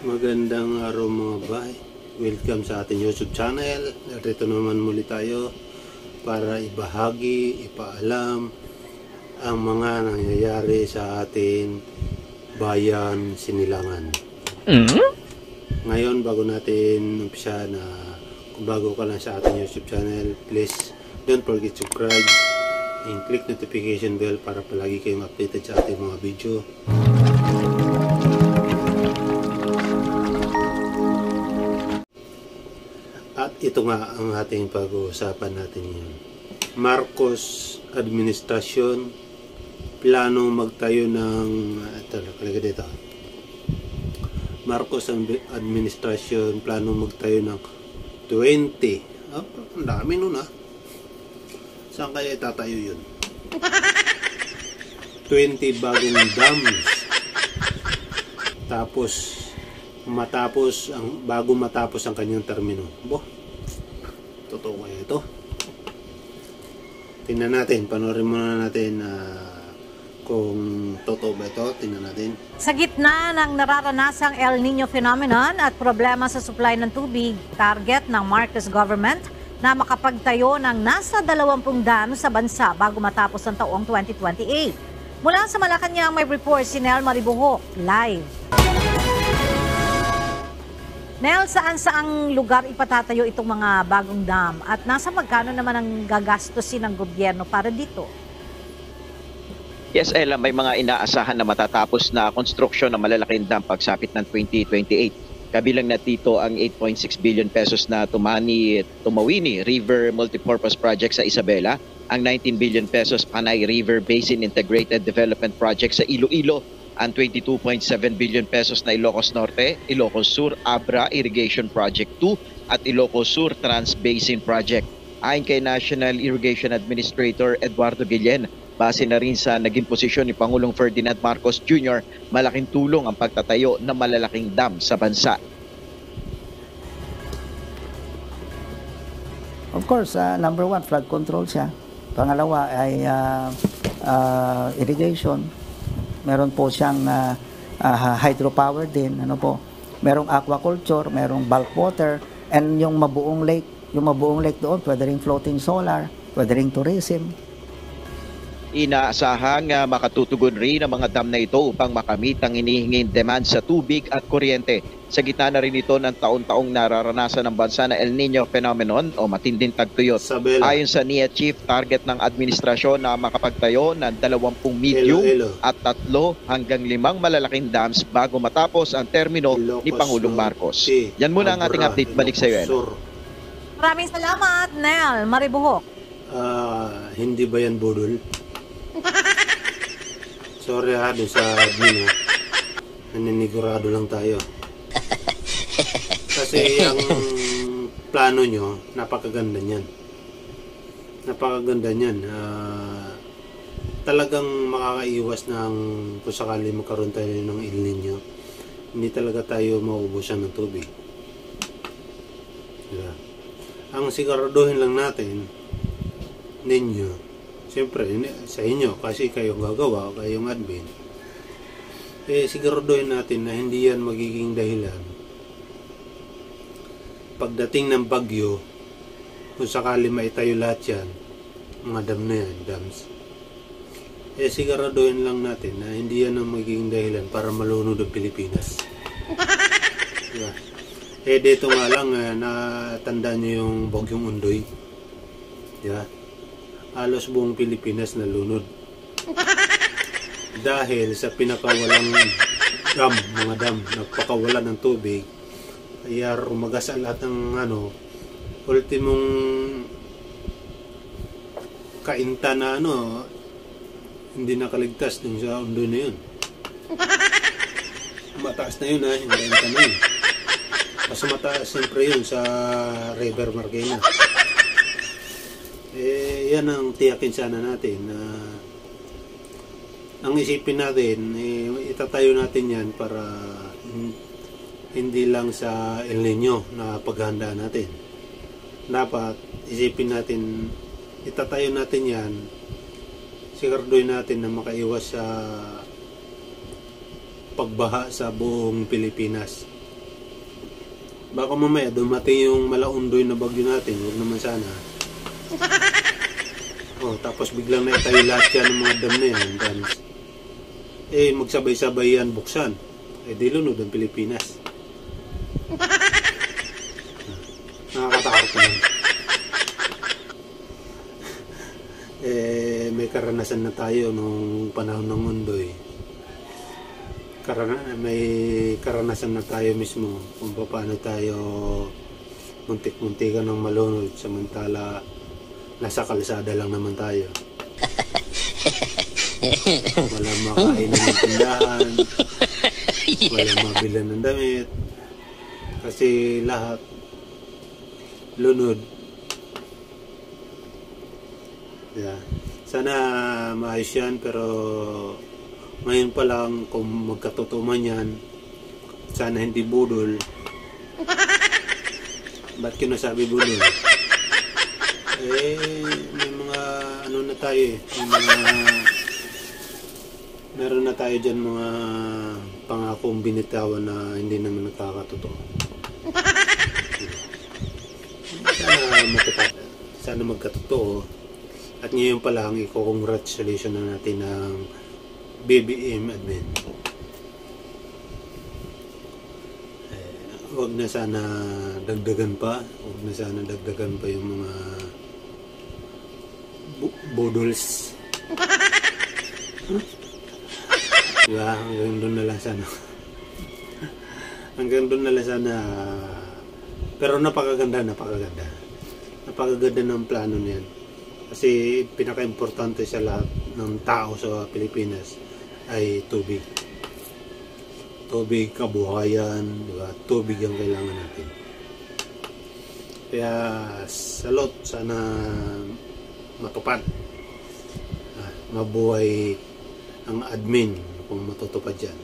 Magandang araw mga bay. Welcome sa ating YouTube channel. Dito naman muli tayo para ibahagi, ipaalam ang mga nangyayari sa ating bayan Sinilangan. Ngayon, bago natin umpisa na kung bago ka lang sa ating YouTube channel, please don't forget to subscribe and click notification bell para palagi kayong updated sa ating mga video. At ito nga ang ating pag-uusapan natin ngayon. Marcos administrasyon plano magtayo ng dito. Marcos administrasyon plano magtayo ng 20. Ang dami nun ah. Saan kaya itatayo yun? 20 bagong dams. Tapos bago matapos ang kanyang termino. Totoo kaya ito? Tingnan natin, panoorin muna natin kung totoo ba ito. Tingnan natin. Sa gitna ng nararanasang El Nino phenomenon at problema sa supply ng tubig, target ng Marcos government na makapagtayo ng nasa 20 dam sa bansa bago matapos ang taong 2028. Mula sa Malacanang may report si Nel Maribuhok, live. Nel, saan-saang lugar ipatatayo itong mga bagong dam at nasa magkano naman ang gagastusin ng gobyerno para dito? Yes, Ella, may mga inaasahan na matatapos na konstruksyon ng malalaking dam pagsapit ng 2028. Kabilang na dito ang 8.6 billion pesos na Tumawini River Multipurpose Project sa Isabela, ang 19 billion pesos Panay River Basin Integrated Development Project sa Iloilo, ang 22.7 billion pesos na Ilocos Norte, Ilocos Sur Abra Irrigation Project 2 at Ilocos Sur Trans-Basin Project. Ayon kay National Irrigation Administrator Eduardo Guillen, base na rin sa naging posisyon ni Pangulong Ferdinand Marcos Jr., malaking tulong ang pagtatayo ng malalaking dam sa bansa. Of course, number one, flood control siya. Pangalawa ay irrigation. Meron po siyang hydropower din, merong aquaculture, merong bulk water, and yung mabuong lake doon, pwede rin floating solar, pwede rin tourism. Inaasahang makatutugon rin ang mga dam na ito upang makamit ang hinihinging demand sa tubig at kuryente. Sa gitna na rin ito ng taon-taong nararanasan ng bansa na El Nino phenomenon o matinding tagtuyot. Ayon sa NIA Chief, target ng administrasyon na makapagtayo ng 20 medium at 3 hanggang 5 malalaking dams bago matapos ang termino ni Pangulong Marcos. Yan muna ang ating update. Balik sa iyo, Ella. Maraming salamat, Nel Maribuhok. Hindi ba yan budol? Sorry doon sa admin naninigurado lang tayo. Kasi ang plano nyo, napakaganda niyan. Napakaganda niyan. Talagang makakaiwas ng kung sakali magkaroon tayo ng El Nino. Hindi talaga tayo mauubusan ng tubig. Diba? Ang siguraduhin lang natin ninyo, siyempre sa inyo kasi kayong gagawa, kayong admin, siguraduhin natin na hindi yan magiging dahilan pagdating ng bagyo, kung sakali maitayo lahat yan, mga dam na yan, dams, siguraduhin lang natin na hindi yan ang magiging dahilan para malunod ang Pilipinas. Diba? Dito nga lang, natanda nyo yung bagyong Undoy. Diba? Halos buong Pilipinas nalunod. Dahil sa pinakawalang dam, mga dam, nagpakawala ng tubig, kaya rumagasa lahat ng ultimong kainta na hindi nakaligtas dun sa Undoy na yun. Mataas na yun yung kainta na yun. Mas mataas siyempre yun sa River Marikina. Yan ang tiyakin sana natin na ang isipin natin, itatayo natin yan para hindi lang sa El Nino na paghahanda natin. Dapat isipin natin, itatayo natin yan, siguraduhin natin na makaiwas sa pagbaha sa buong Pilipinas. Baka mamaya dumating yung malaundoy na bagyo natin, huwag naman sana. Oh, tapos biglang naitayo lahat yan ng mga dam na yan. Tapos, magsabay-sabay yan buksan. Di lunod ang Pilipinas. Nakakatakot naman. May karanasan na tayo nung panahon ng Undoy. May karanasan na tayo mismo kung paano tayo muntik-muntikan ng malunod samantala nasa kalsada lang naman tayo. Wala makainan ng tindahan, wala mabilan ng damit, kasi lahat lunod. Yeah. Sana maayos yan, pero ngayon pa lang kung magkatotoo man yan, sana hindi budol. Ba't kinasabi budol? May mga ano na tayo meron na tayo dyan mga pangakong binitawan na hindi naman nakakatotoo. Sana matupad, sana magkatotoo. At ngayon pa lang i-congratulation na natin ng BBM admin. Huwag na sana dagdagan pa. Huwag na sana dagdagan pa yung mga boodles. Diba? Hanggang doon na lang sana. Hanggang doon na lang sana. Pero napakaganda. Napakaganda ng plano niyan. Kasi pinaka-importante sa lahat ng tao sa Pilipinas ay tubig. Tubig, kabuhayan, diba? Tubig ang kailangan natin. Kaya salot, sana matupad. Mabuhay ang admin kung matutupad yan.